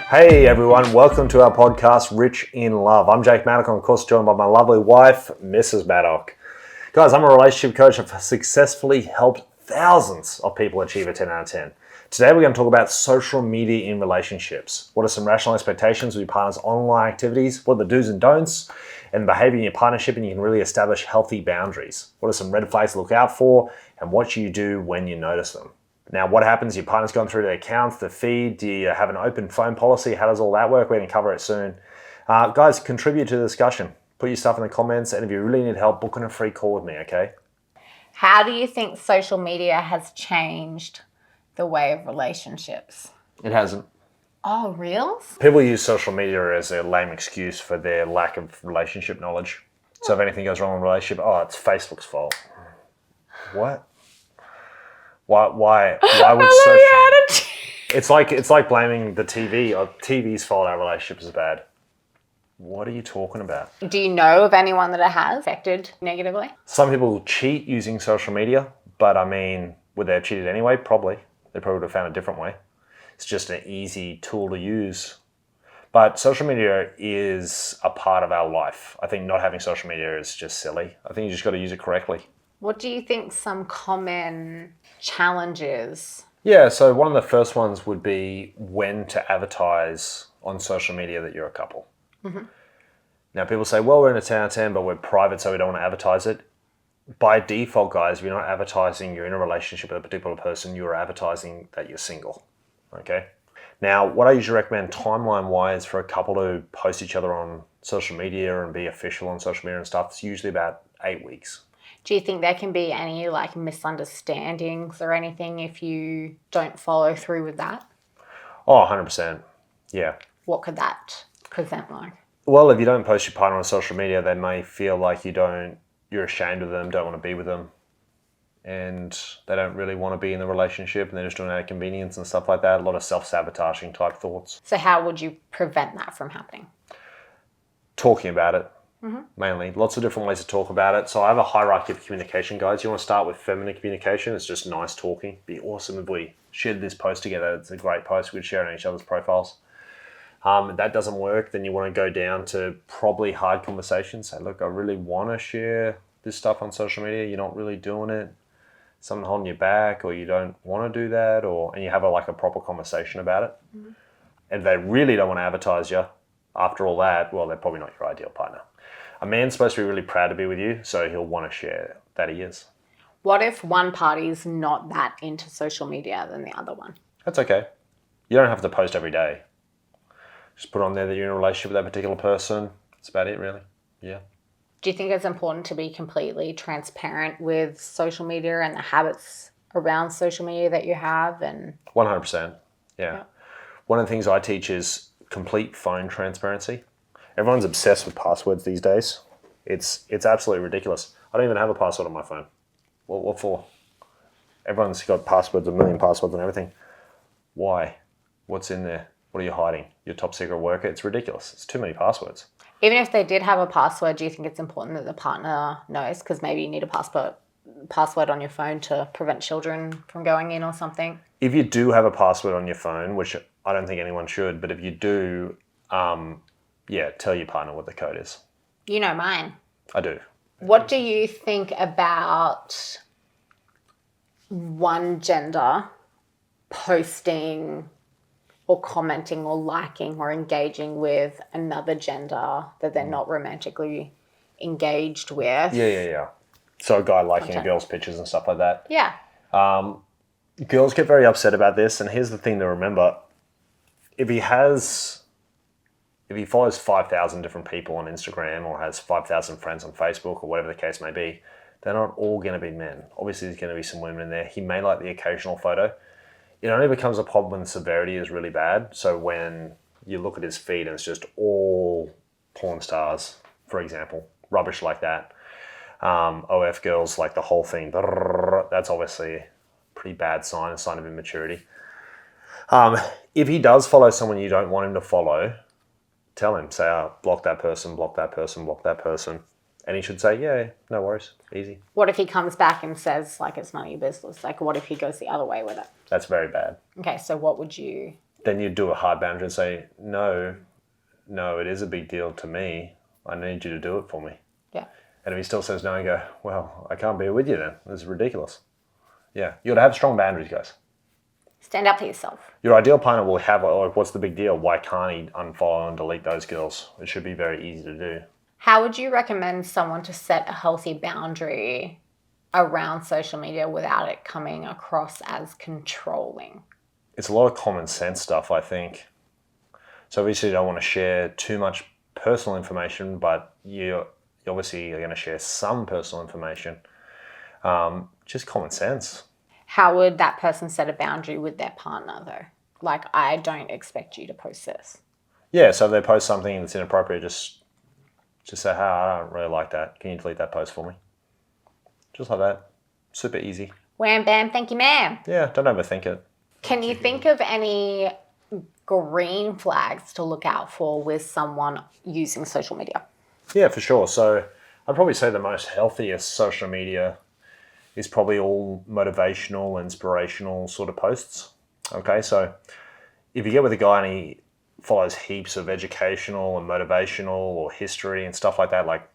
Hey everyone, welcome to our podcast, Rich in Love. I'm Jake Maddock, I'm of course joined by my lovely wife, Mrs. Maddock. Guys, I'm a relationship coach. I've successfully helped thousands of people achieve a 10 out of 10. Today we're going to talk about social media in relationships. What are some rational expectations with your partner's online activities? What are the do's and don'ts and behavior in your partnership, and you can really establish healthy boundaries? What are some red flags to look out for, and what should you do when you notice them? Now, what happens? Your partner's gone through their accounts, the feed. Do you have an open phone policy? How does all that work? We're going to cover it soon. Guys, contribute to the discussion. Put your stuff in the comments, and if you really need help, book on a free call with me, okay? How do you think social media has changed the way of relationships? It hasn't. Oh, real? People use social media as a lame excuse for their lack of relationship knowledge. So if anything goes wrong in a relationship, it's Facebook's fault. What? Why would social? It's like blaming the TV or TV's fault our relationship is bad. What are you talking about? Do you know of anyone that it has affected negatively? Some people cheat using social media, but I mean, would they have cheated anyway? Probably. They probably would have found a different way. It's just an easy tool to use. But social media is a part of our life. I think not having social media is just silly. I think you just got to use it correctly. What do you think some common challenges? Yeah, so one of the first ones would be when to advertise on social media that you're a couple. Mm-hmm. Now, people say, well, we're in a 10 out of 10, but we're private, so we don't want to advertise it. By default, guys, if you're not advertising you're in a relationship with a particular person, you're advertising that you're single, okay? Now, what I usually recommend timeline-wise for a couple to post each other on social media and be official on social media and stuff, it's usually about 8 weeks. Do you think there can be any misunderstandings or anything if you don't follow through with that? Oh, 100%. Yeah. What could that present like? Well, if you don't post your partner on social media, they may feel like you're ashamed of them, don't want to be with them, and they don't really want to be in the relationship, and they're just doing it out of convenience and stuff like that. A lot of self-sabotaging type thoughts. So how would you prevent that from happening? Talking about it. Mm-hmm. Mainly. Lots of different ways to talk about it. So I have a hierarchy of communication, guys. You want to start with feminine communication. It's just nice talking. It'd be awesome if we shared this post together. It's a great post. We'd share it on each other's profiles. If that doesn't work, then you want to go down to probably hard conversations. Say, look, I really want to share this stuff on social media. You're not really doing it. Something holding you back, or you don't want to do that, and you have a proper conversation about it. Mm-hmm. And if they really don't want to advertise you after all that, well, they're probably not your ideal partner. A man's supposed to be really proud to be with you, so he'll want to share that he is. What if one party's not that into social media than the other one? That's okay. You don't have to post every day. Just put on there that you're in a relationship with that particular person. That's about it, really. Yeah. Do you think it's important to be completely transparent with social media and the habits around social media that you have? 100%. Yeah. One of the things I teach is complete phone transparency. Everyone's obsessed with passwords these days. It's absolutely ridiculous. I don't even have a password on my phone. What for? Everyone's got passwords, a million passwords and everything. Why? What's in there? What are you hiding? Your top secret worker? It's ridiculous. It's too many passwords. Even if they did have a password, do you think it's important that the partner knows? Because maybe you need a password on your phone to prevent children from going in or something. If you do have a password on your phone, which I don't think anyone should, but if you do, tell your partner what the code is. You know mine. I do. What do you think about one gender posting or commenting or liking or engaging with another gender that they're not romantically engaged with? Yeah. So a guy liking a girl's pictures and stuff like that. Yeah. Girls get very upset about this, and here's the thing to remember. If he follows 5,000 different people on Instagram or has 5,000 friends on Facebook or whatever the case may be, they're not all going to be men. Obviously, there's going to be some women in there. He may like the occasional photo. It only becomes a problem when the severity is really bad. So when you look at his feed and it's just all porn stars, for example, rubbish like that, OF girls, like the whole thing, that's obviously a pretty bad sign, a sign of immaturity. If he does follow someone you don't want him to follow, tell him, say, block that person, block that person, block that person. And he should say, yeah, no worries, easy. What if he comes back and says, it's none of your business? What if he goes the other way with it? That's very bad. Okay, so what would you then you do a hard boundary and say, no, it is a big deal to me. I need you to do it for me. Yeah. And if he still says no, you go, well, I can't be with you then. This is ridiculous. Yeah. You got to have strong boundaries, guys. Stand up for yourself. Your ideal partner will have, like, what's the big deal? Why can't he unfollow and delete those girls? It should be very easy to do. How would you recommend someone to set a healthy boundary around social media without it coming across as controlling? It's a lot of common sense stuff, I think. So obviously you don't want to share too much personal information, but you obviously are going to share some personal information. Just common sense. How would that person set a boundary with their partner though? Like, I don't expect you to post this. Yeah, so if they post something that's inappropriate, just say, hey, I don't really like that. Can you delete that post for me? Just like that. Super easy. Wham, bam, thank you, ma'am. Yeah, don't overthink it. Can you think of any green flags to look out for with someone using social media? Yeah, for sure. So I'd probably say the most healthiest social media is probably all motivational, inspirational sort of posts. Okay, so if you get with a guy and he follows heaps of educational and motivational or history and stuff like that, like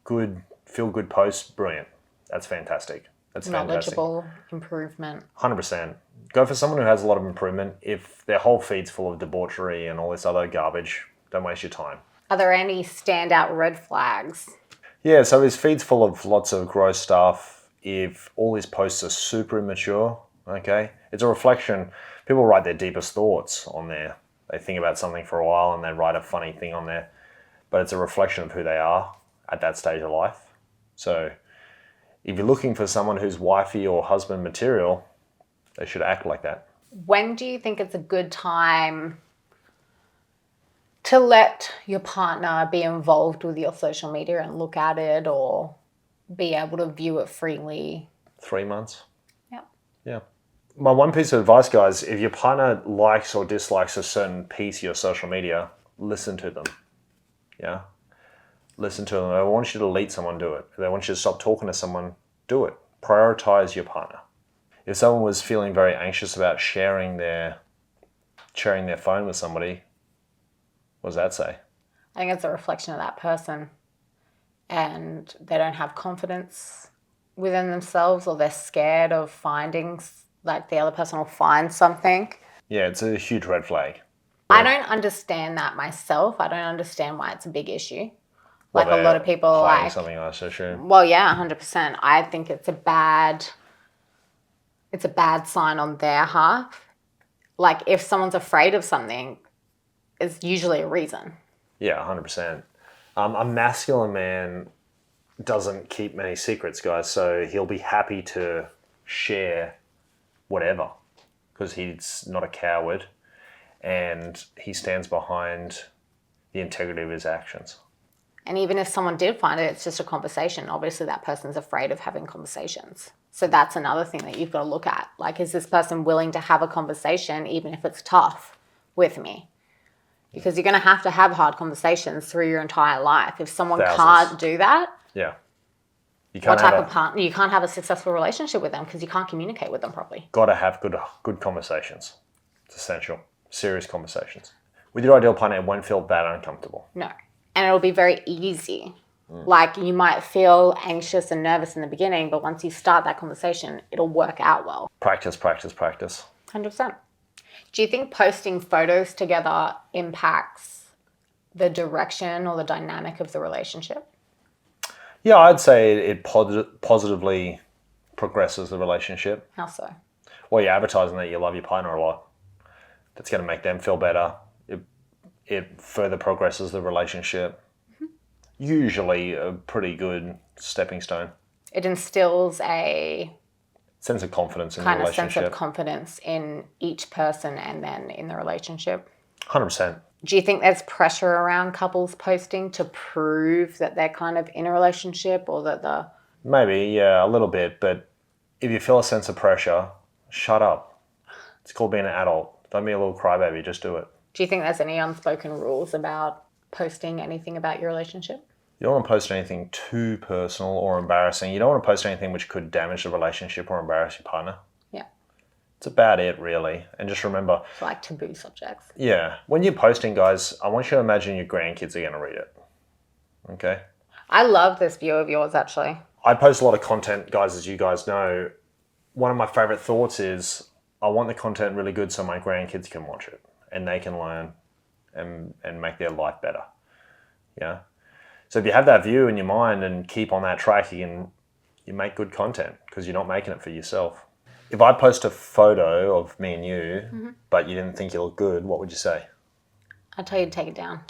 good, feel-good posts, brilliant. That's fantastic. That's fantastic. Knowledgeable, improvement. 100%. Go for someone who has a lot of improvement. If their whole feed's full of debauchery and all this other garbage, don't waste your time. Are there any standout red flags? Yeah, so his feed's full of lots of gross stuff. If all his posts are super immature, okay, it's a reflection. People write their deepest thoughts on there. They think about something for a while and they write a funny thing on there, but it's a reflection of who they are at that stage of life. So if you're looking for someone who's wifey or husband material, they should act like that. When do you think it's a good time to let your partner be involved with your social media and look at it or be able to view it freely? 3 months. Yeah. My one piece of advice, guys, if your partner likes or dislikes a certain piece of your social media, listen to them. Yeah? Listen to them. If they want you to delete someone, do it. If they want you to stop talking to someone, do it. Prioritize your partner. If someone was feeling very anxious about sharing their phone with somebody, what does that say? I think it's a reflection of that person, and they don't have confidence within themselves, or they're scared of finding, like, the other person will find something. Yeah, it's a huge red flag. I don't understand that myself. I don't understand why it's a big issue. Well, Like, a lot of people hiding like something else, so sure. Well, yeah, 100%. I think it's a bad sign on their half. Like, if someone's afraid of something, it's usually a reason. Yeah, 100%. A masculine man doesn't keep many secrets, guys, so he'll be happy to share whatever because he's not a coward and he stands behind the integrity of his actions. And even if someone did find it, it's just a conversation. Obviously, that person's afraid of having conversations. So that's another thing that you've got to look at. Like, is this person willing to have a conversation, even if it's tough, with me? Because you're going to have hard conversations through your entire life. If someone can't do that, yeah, you can't have a successful relationship with them because you can't communicate with them properly. Got to have good conversations. It's essential. Serious conversations. With your ideal partner, it won't feel that uncomfortable. No. And it'll be very easy. Like, you might feel anxious and nervous in the beginning, but once you start that conversation, it'll work out well. Practice. 100%. Do you think posting photos together impacts the direction or the dynamic of the relationship? Yeah, I'd say it positively progresses the relationship. How so? Well, you're advertising that you love your partner a lot. That's going to make them feel better. It further progresses the relationship. Mm-hmm. Usually a pretty good stepping stone. It instills a sense of confidence in the relationship. Kind of sense of confidence in each person and then in the relationship. 100%. Do you think there's pressure around couples posting to prove that they're kind of in a relationship, or that Maybe, yeah, a little bit. But if you feel a sense of pressure, shut up. It's called being an adult. Don't be a little crybaby. Just do it. Do you think there's any unspoken rules about posting anything about your relationship? You don't want to post anything too personal or embarrassing. You don't want to post anything which could damage the relationship or embarrass your partner. Yeah. It's about it, really. And just remember, So like taboo subjects. yeah, when you're posting, guys, I want you to imagine your grandkids are going to read it. Okay? I love this view of yours, actually. I post a lot of content, guys, as you guys know. One of my favorite thoughts is I want the content really good so my grandkids can watch it and they can learn and make their life better. Yeah. So if you have that view in your mind and keep on that track, you make good content because you're not making it for yourself. If I post a photo of me and you, but you didn't think you look good, what would you say? I'd tell you to take it down.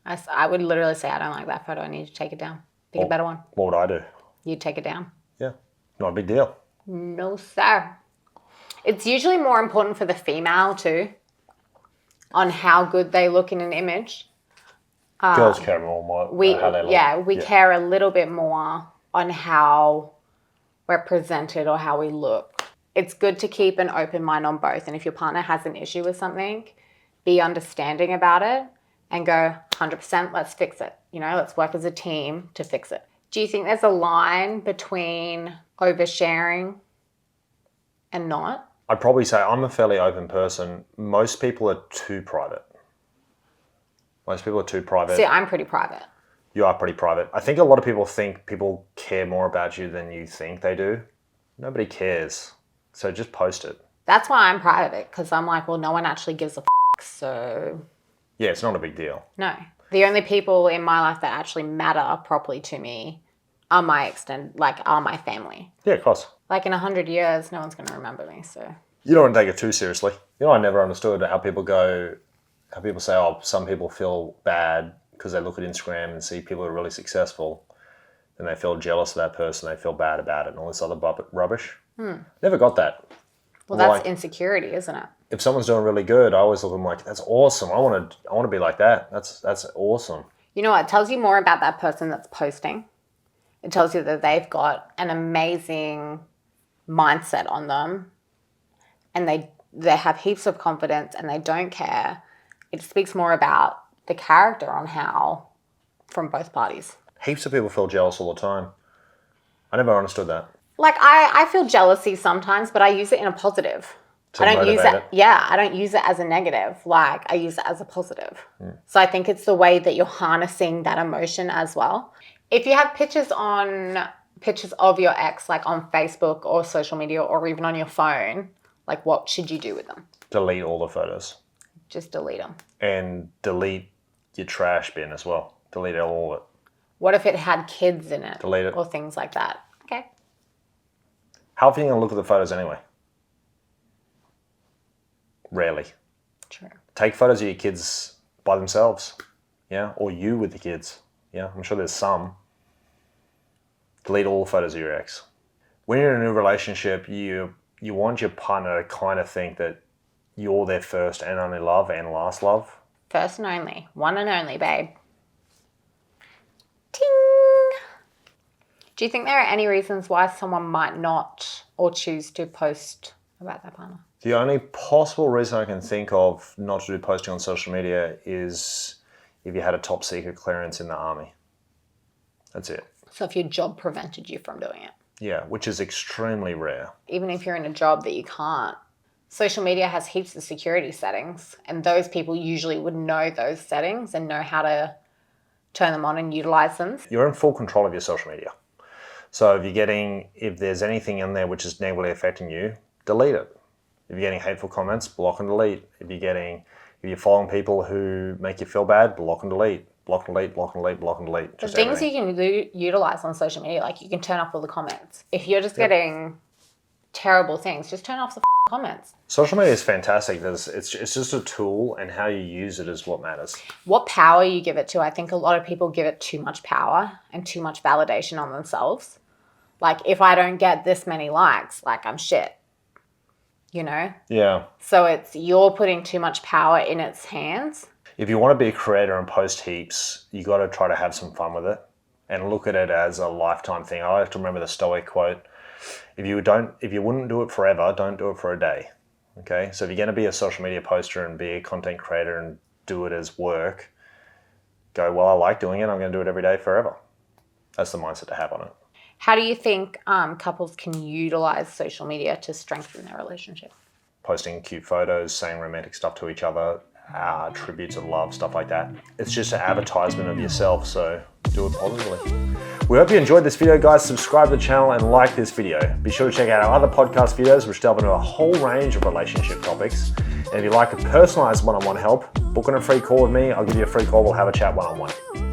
I would literally say, I don't like that photo. I need you to take it down. Pick a better one. What would I do? You'd take it down. Yeah. Not a big deal. No, sir. It's usually more important for the female too, on how good they look in an image. Girls care more how they look. Yeah, we care a little bit more on how we're presented or how we look. It's good to keep an open mind on both. And if your partner has an issue with something, be understanding about it and go 100%, let's fix it. Let's work as a team to fix it. Do you think there's a line between oversharing and not? I'd probably say I'm a fairly open person. Most people are too private. See, I'm pretty private. You are pretty private. I think a lot of people think people care more about you than you think they do. Nobody cares. So just post it. That's why I'm private, because I'm like, well, no one actually gives a so... Yeah, it's not a big deal. No. The only people in my life that actually matter properly to me are my family. Yeah, of course. Like in 100 years, no one's going to remember me, so... You don't want to take it too seriously. I never understood how people say, oh, some people feel bad because they look at Instagram and see people who are really successful and they feel jealous of that person, they feel bad about it and all this other rubbish. Never got that. Well, that's insecurity, isn't it? If someone's doing really good, I always look at them like, that's awesome. I want to be like that. That's awesome. You know what? It tells you more about that person that's posting. It tells you that they've got an amazing mindset on them and they have heaps of confidence and they don't care. It speaks more about the character on how from both parties. Heaps of people feel jealous all the time. I never understood that. Like I feel jealousy sometimes, but I use it in a positive. I don't use it. Yeah, I don't use it as a negative. Like I use it as a positive. So I think it's the way that you're harnessing that emotion as well. If you have pictures of your ex, like on Facebook or social media or even on your phone, like what should you do with them? Delete all the photos. Just delete them. And delete your trash bin as well. Delete all of it. What if it had kids in it? Delete it. Or things like that. Okay. How often are you going to look at the photos anyway? Rarely. True. Take photos of your kids by themselves. Yeah. Or you with the kids. Yeah. I'm sure there's some. Delete all the photos of your ex. When you're in a new relationship, you want your partner to kind of think that you're their first and only love and last love. First and only. One and only, babe. Ting! Do you think there are any reasons why someone might not or choose to post about their partner? The only possible reason I can think of not to do posting on social media is if you had a top secret clearance in the army. That's it. So if your job prevented you from doing it. Yeah, which is extremely rare. Even if you're in a job that you can't. Social media has heaps of security settings, and those people usually would know those settings and know how to turn them on and utilize them. You're in full control of your social media. So if there's anything in there which is negatively affecting you, delete it. If you're getting hateful comments, block and delete. If you're following people who make you feel bad, block and delete. Block and delete, block and delete, block and delete. The things you can utilize on social media, like you can turn off all the comments. If you're just getting terrible things, just turn off the comments. Social media is fantastic. It's just a tool, and how you use it is what matters. What power you give it to. I think a lot of people give it too much power and too much validation on themselves. Like, if I don't get this many likes, like, I'm shit. Yeah. So you're putting too much power in its hands. If you want to be a creator and post heaps, you got to try to have some fun with it and look at it as a lifetime thing. I like to remember the Stoic quote. If you wouldn't do it forever, don't do it for a day. Okay? So if you're going to be a social media poster and be a content creator and do it as work, go, well, I like doing it. I'm going to do it every day forever. That's the mindset to have on it. How do you think couples can utilize social media to strengthen their relationship? posting cute photos, saying romantic stuff to each other, tributes of love, stuff like that. It's just an advertisement of yourself, so do it positively. We hope you enjoyed this video, guys. Subscribe to the channel and like this video. Be sure to check out our other podcast videos, which delve into a whole range of relationship topics. And if you'd like a personalized one-on-one help, book on a free call with me. I'll give you a free call. We'll have a chat one-on-one.